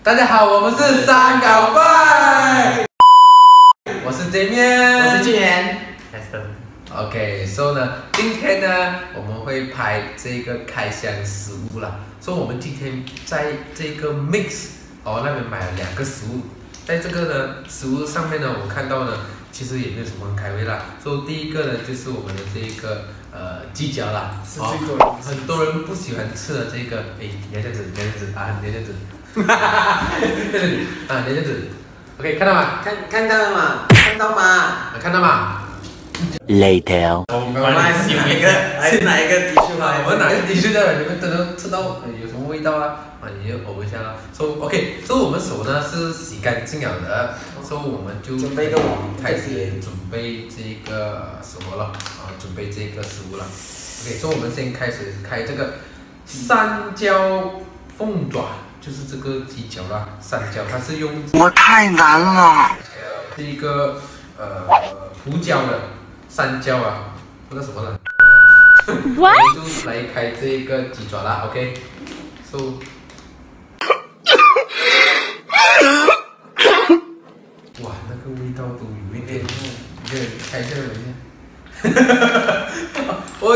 大家好，我们是三搞怪，我是 Damian， 我是俊言。OK，so 呢，今天呢，我们会拍这个开箱食物啦。所以我们今天在这个 Mix 那边买了2个食物，在这个呢食物上面呢，我看到呢，其实也没有什么很开胃啦。所以第一个呢，就是我们的这个鸡脚啦，是最多人很多人不喜欢吃的这个，你要这样子，你要这样子啊，你要这样子。啊，你这样子 ，OK， 看到吗？看到了吗？看到吗？看到吗 ？Later。我们是哪一个？是哪一个地区吗？我们哪个地区的？你们真的吃到有什么味道啊？你就呕一下啦。OK， 所以我们手呢是洗干净了的，所以我们就准备一个碗，开始准备这个什么了？准备这个食物了。OK， 所以我们先开始开这个三椒凤爪。就是这个鸡脚啦，三椒，它是用我太难了。这一个胡椒的三椒啊，不知道什么了。我们就来开这个鸡爪啦 ，OK。So， 哇，那个味道都有一点，开这个一下。喂。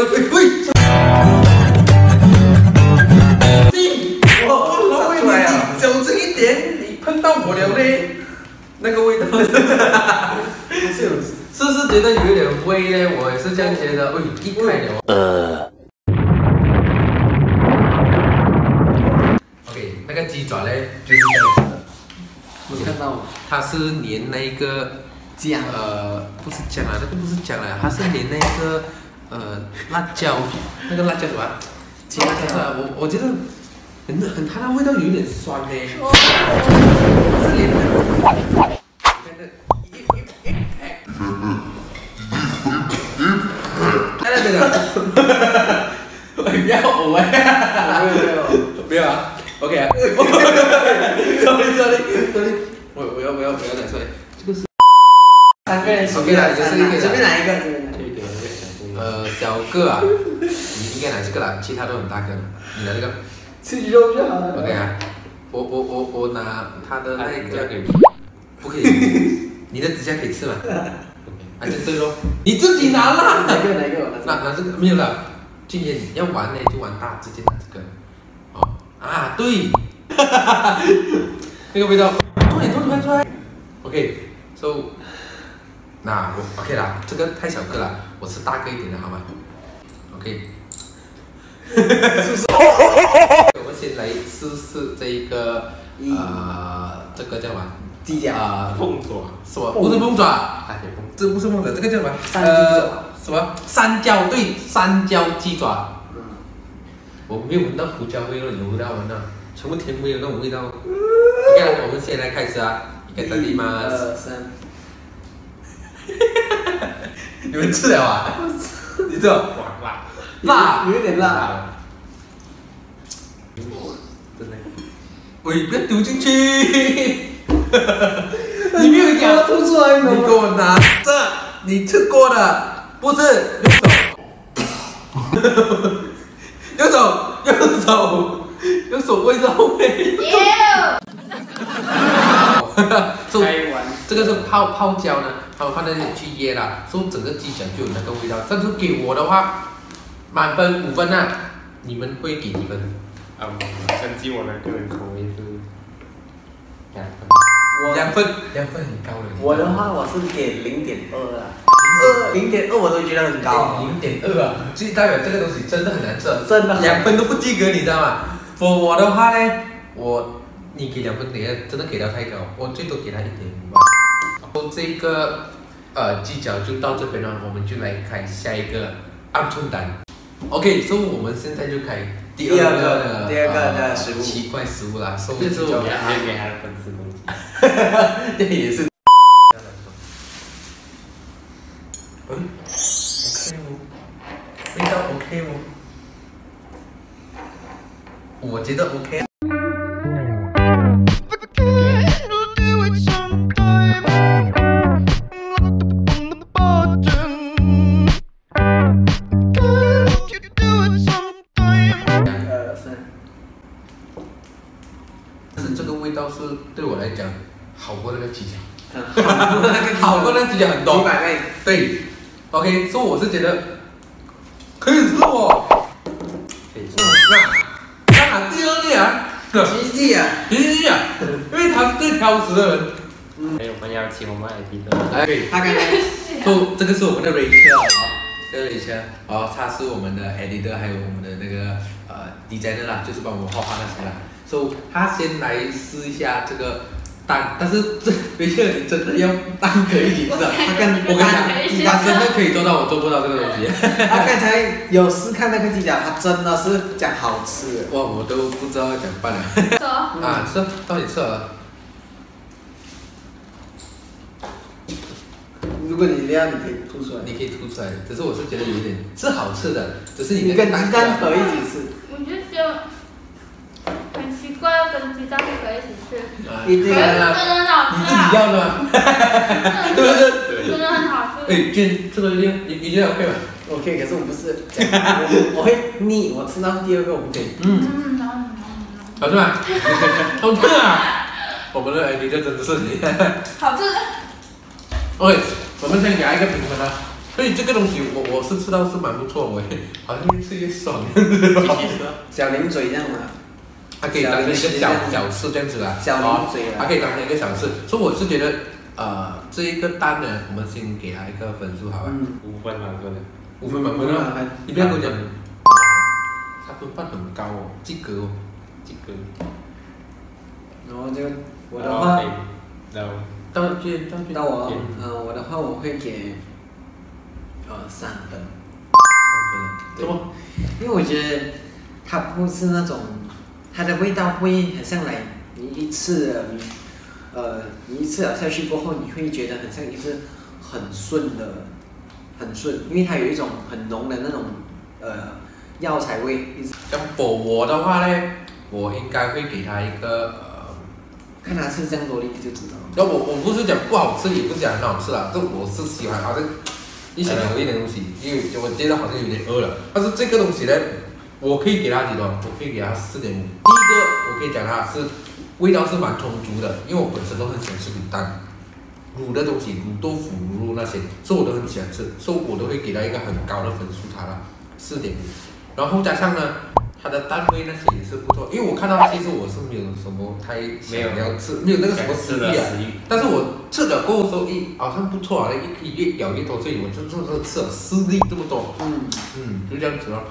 小声一点，你碰到我了嘞，那个味道，是不是觉得有点微呢？我也是这样觉得。喂，一开了。OK， 那个鸡爪嘞就是这样子的。我看到了，它是连那个姜，不是姜啊，那个不是姜啊，它是连那个辣椒，那个辣椒什么？青辣椒，我觉得。它的味道有一点酸呢。是连那个，不要呕没有啊 ，OK 啊 ，sorry， 我要拿出来，这个是3个人，OK 啦，也是一个，随便哪一个？小个啊，你应该拿这个啦，其他都很大个，你拿这个。吃肉就好了。OK 啊，我拿他的那个，不可以，你的指甲可以吃吗？就对咯，你自己拿啦。哪个？拿这个没有了。今天要玩呢就玩大，直接拿这个。对，那个味道，快出来。OK，so， 那我 OK 啦，这个太小个了，我吃大个一点的好吗 ？OK。我们先来试试这个这个叫什么？鸡脚凤爪什么？不是凤爪，这不是凤爪，这个叫什么？什么？三椒，对，三椒鸡爪。我没有闻到胡椒味了，有闻到全部甜味的那种味道。OK 了，我们先来开始啊！1、2、3。你们吃了啊？你知道？辣，有一点辣。真的。喂，不要丢进去！你没有给我吐出来，你给我拿这，你吃过的，不是用手喂到喂。这个是泡椒呢，他们放在那里去腌啦，所以整个鸡脚就有那个味道。但是给我的话，满分5分啊，你们会给几分？根据我的个人口味是2分很高了。我的话我是给0.2啊，0.2我都觉得很高。0.2啊，就代表这个东西真的很难吃，真的2分都不及格，你知道吗？我的话呢，你给2分，真的给到太高，我最多给他1.5吧。这个鸡脚就到这边了，我们就来开下一个鹌鹑蛋。OK， 所以我们现在就开第二个的食物，奇怪食物啦。这是我们要给他的粉丝攻击。这也是。OK 哦，味道 OK 哦，我觉得 OK。是对我来讲好过那个鸡脚，好好过那个鸡脚很多。几百倍。对，OK，所以我是觉得可以吃哦。可以吃。那第二点啊，奇迹啊！奇迹啊，因为他是最挑食的人。还有我们要请我们来宾的，哎，他刚才这个是我们的 Rachel 啊，这个 Rachel 哦，他是我们的 editor， 还有我们的那个designer 啦，就是帮我们画画那些啦。所以他先来试一下这个蛋，但是这 Rachel 你真的要蛋可以一起吃啊？他跟我跟你讲，鸡脚他真的可以做到我做不到这个东西。他刚才有试看那个鸡脚，他真的是讲好吃。哇，我都不知道怎么办了。走。啊，吃，到底吃了？如果你这样，你可以吐出来。你可以吐出来，只是我是觉得有一点是好吃的，只是你跟鸡蛋合一起吃。我就觉得很奇怪，要跟鸡蛋合一起吃。一定真的啊！很好你吃啊！自己要的吗？对不对？真的很好吃。哎，今这个你觉得 OK 吗？我可以，可是我不是，我会腻，我吃到第二个我不可以。好吃吗？好吃啊！我们的 editor 真的是你。好吃。 OK， 我们先给他一个评分啊。所以这个东西我是吃到是蛮不错，我好像越吃越爽。小零嘴这样嘛。它可以当成一个小吃这样子啦，小零嘴它可以当成一个小吃。所以我是觉得，这一个蛋呢，我们先给它一个分数，好吧5分满分的。 ？5分满分哦。你不要跟我讲，它分半很高哦，及格哦。及格。然后就我的话，到我我的话我会给3分。3分，怎么？因为我觉得它不是那种，它的味道会很像来，你一次咬下去过后，你会觉得很像一只很顺，因为它有一种很浓的那种药材味。像我的话呢，我应该会给它一个看它吃这样多力就知道了。那我不是讲不好吃，也不是讲很好吃啦，这我是喜欢，好像一想有一点东西，因为我觉得好像有点饿了。但是这个东西呢，我可以给它几多？我可以给它4.5。第一个我可以讲它是味道是蛮充足的，因为我本身都很喜欢吃卤蛋、卤的东西，卤豆腐、卤肉那些，所以我都很喜欢吃，所以我都会给它一个很高的分数，它啦4.5。然后加上呢，它的蛋味那些也是不错，因为我看到其实我是没有什么太想要吃，没有那个什么食欲啊。但是我吃了过后说，好像不错啊，可以越咬越多，所以我就吃了4粒这么多。就这样子咯。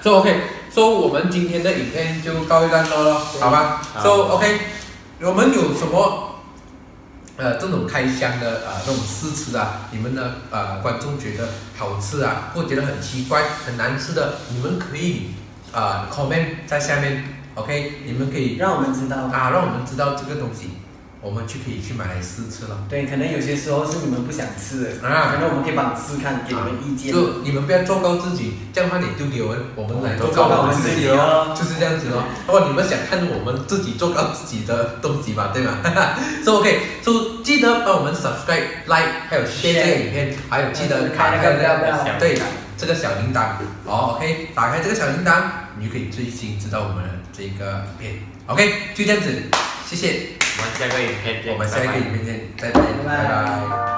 So OK，So 我们今天的影片就告一段落了，好吧？So OK， 我们有什么这种开箱的这种试吃啊，你们的观众觉得好吃啊，或觉得很奇怪、很难吃的，你们可以comment 在下面 ，OK， 你们可以让我们知道让我们知道这个东西，我们可以去买来试吃了。对，可能有些时候是你们不想吃的，可能我们可以帮你试看，给你们意见。就你们不要状告自己，这样的话你丢给我们来状告我们自己哦，就是这样子哦。如果你们想看我们自己状告自己的东西嘛，对吗？So OK，So 记得帮我们 subscribe、like， 还有 share 这个影片，还有记得开那个对这个小铃铛。OK， 打开这个小铃铛，你就可以最新知道我们的这个影片。OK， 就这样子，谢谢。我们下个影片见。我们下一个影片见，再见，拜拜。